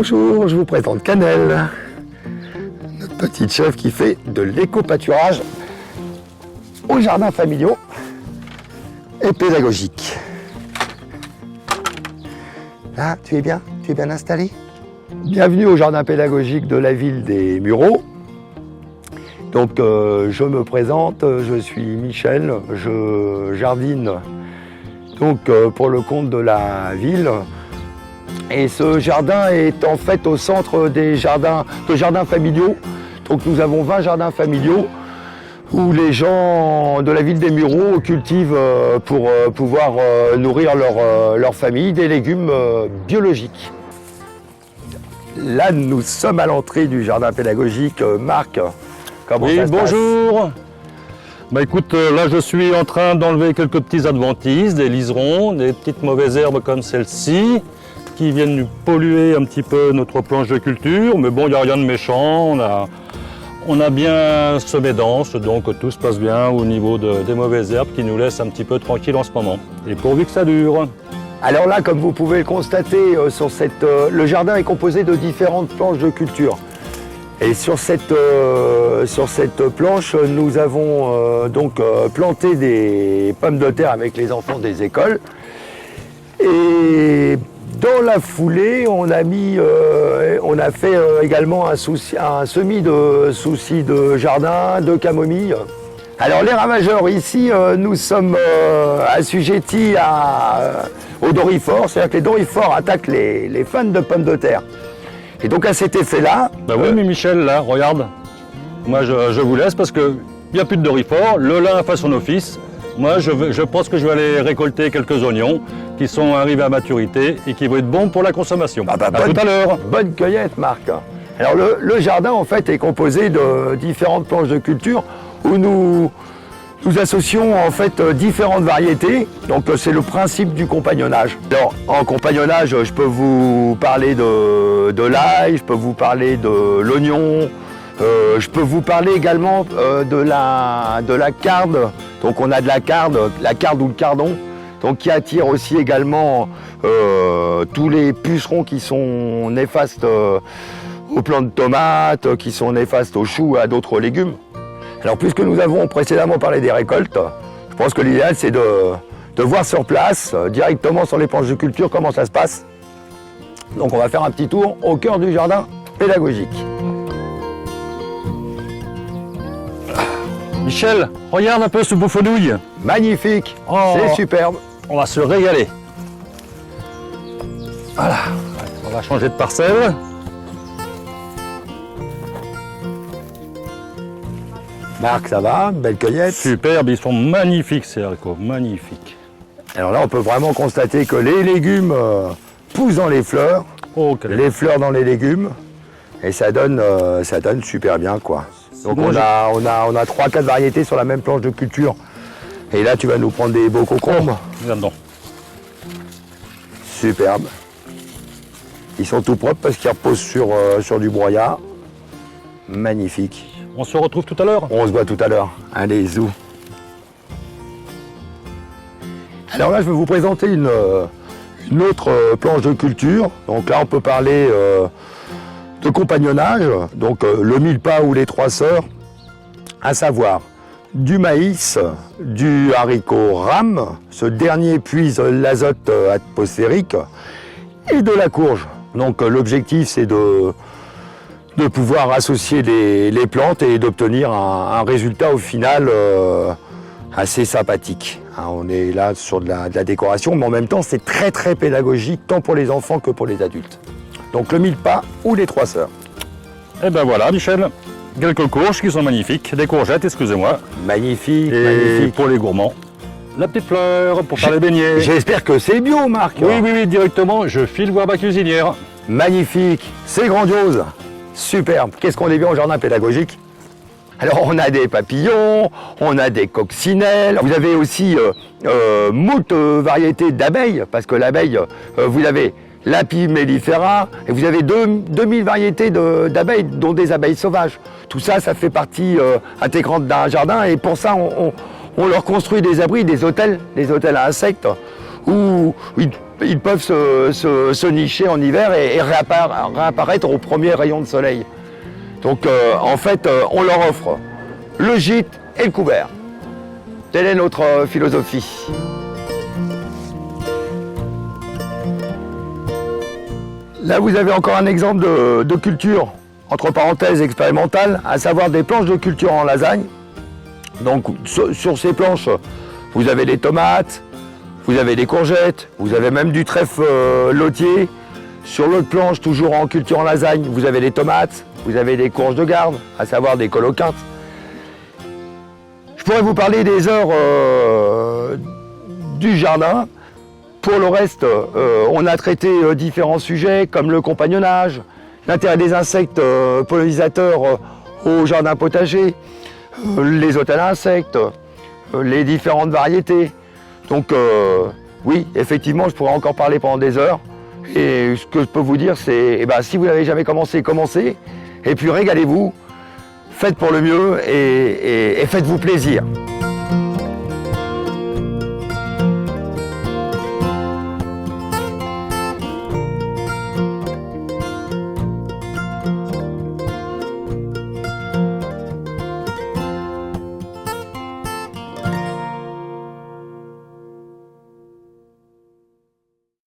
Bonjour, je vous présente Cannelle, notre petite chef qui fait de l'éco-pâturage aux jardins familiaux et pédagogiques. Là, tu es bien installé? Bienvenue au jardin pédagogique de la ville des Mureaux. Donc, je me présente, je suis Michel, je jardine donc, pour le compte de la ville. Et ce jardin est en fait au centre des jardins familiaux. Donc nous avons 20 jardins familiaux où les gens de la ville des Mureaux cultivent pour pouvoir nourrir leur famille des légumes biologiques. Là, nous sommes à l'entrée du jardin pédagogique. Marc, comment ça se passe? Bonjour. Bah écoute, là je suis en train d'enlever quelques petits adventices, des liserons, des petites mauvaises herbes comme celle-ci, qui viennent nous polluer un petit peu notre planche de culture, mais bon, il n'y a rien de méchant, on a bien semé dense, donc tout se passe bien au niveau des mauvaises herbes qui nous laissent un petit peu tranquille en ce moment, et pourvu que ça dure. Alors là, comme vous pouvez le constater, le jardin est composé de différentes planches de culture. Et sur cette planche, nous avons planté des pommes de terre avec les enfants des écoles. Et dans la foulée, on a fait également un semis de soucis de jardin, de camomille. Alors les ravageurs ici, nous sommes assujettis aux dorifores, c'est-à-dire que les dorifores attaquent les fans de pommes de terre. Et donc à cet effet-là... Bah oui, mais Michel, là, regarde, moi je vous laisse parce qu'il n'y a plus de dorifort, le lin a fait son office. Moi, je pense que je vais aller récolter quelques oignons qui sont arrivés à maturité et qui vont être bons pour la consommation. À tout à l'heure. Bonne cueillette, Marc. Alors, le jardin, en fait, est composé de différentes planches de culture où nous associons, en fait, différentes variétés. Donc, c'est le principe du compagnonnage. Alors, en compagnonnage, je peux vous parler de l'ail, je peux vous parler de l'oignon, je peux vous parler également de la carde. Donc on a de la carde ou le cardon, donc qui attire aussi également tous les pucerons qui sont néfastes aux plants de tomates, qui sont néfastes aux choux et à d'autres légumes. Alors puisque nous avons précédemment parlé des récoltes, je pense que l'idéal c'est de voir sur place, directement sur les planches de culture, comment ça se passe. Donc on va faire un petit tour au cœur du jardin pédagogique. Michel, regarde un peu ce beau fenouil. Magnifique, Oh, c'est superbe. On va se régaler. Voilà, on va changer de parcelle. Marc, ça va? Belle cueillette? Superbe, ils sont magnifiques ces haricots, magnifiques. Alors là, on peut vraiment constater que les légumes poussent dans les fleurs, les fleurs dans les légumes, et ça donne super bien, quoi. Donc on a 3-4 variétés sur la même planche de culture. Et là, tu vas nous prendre des beaux concombres. Là-dedans. Superbe. Ils sont tout propres parce qu'ils reposent sur du broyat. Magnifique. On se retrouve tout à l'heure. On se voit tout à l'heure. Allez, zou. Alors là, je vais vous présenter une autre planche de culture. Donc là, on peut parler de compagnonnage, donc le mille-pas ou les trois sœurs, à savoir du maïs, du haricot rame, ce dernier puise l'azote atmosphérique, et de la courge. Donc l'objectif c'est de pouvoir associer les plantes et d'obtenir un résultat au final assez sympathique. Hein, on est là sur de la décoration, mais en même temps c'est très très pédagogique, tant pour les enfants que pour les adultes. Donc le mille-pas ou les trois sœurs. Et ben voilà, Michel, quelques courges qui sont magnifiques, des courgettes, excusez-moi. Magnifique, et magnifique. Pour les gourmands, la petite fleur pour faire les beignets. J'espère que c'est bio, Marc. Oui, directement, je file voir ma cuisinière. Magnifique, c'est grandiose, superbe. Qu'est-ce qu'on est bien au jardin pédagogique? Alors on a des papillons, on a des coccinelles, vous avez aussi moult variétés d'abeilles, parce que l'abeille, vous avez l'Apis mellifera, et vous avez 2000 variétés d'abeilles, dont des abeilles sauvages. Tout ça, ça fait partie intégrante d'un jardin, et pour ça, on leur construit des abris, des hôtels à insectes, où ils peuvent se nicher en hiver et réapparaître au premier rayon de soleil. Donc en fait, on leur offre le gîte et le couvert. Telle est notre philosophie. Là, vous avez encore un exemple de culture, entre parenthèses expérimentale, à savoir des planches de culture en lasagne. Donc sur ces planches, vous avez des tomates, vous avez des courgettes, vous avez même du trèfle lotier. Sur l'autre planche, toujours en culture en lasagne, vous avez des tomates, vous avez des courges de garde, à savoir des coloquintes. Je pourrais vous parler des heures du jardin. Pour le reste, on a traité différents sujets comme le compagnonnage, l'intérêt des insectes pollinisateurs au jardin potager, les hôtels à insectes, les différentes variétés. Donc oui, effectivement, je pourrais encore parler pendant des heures. Et ce que je peux vous dire, c'est si vous n'avez jamais commencé, commencez. Et puis régalez-vous, faites pour le mieux et faites-vous plaisir.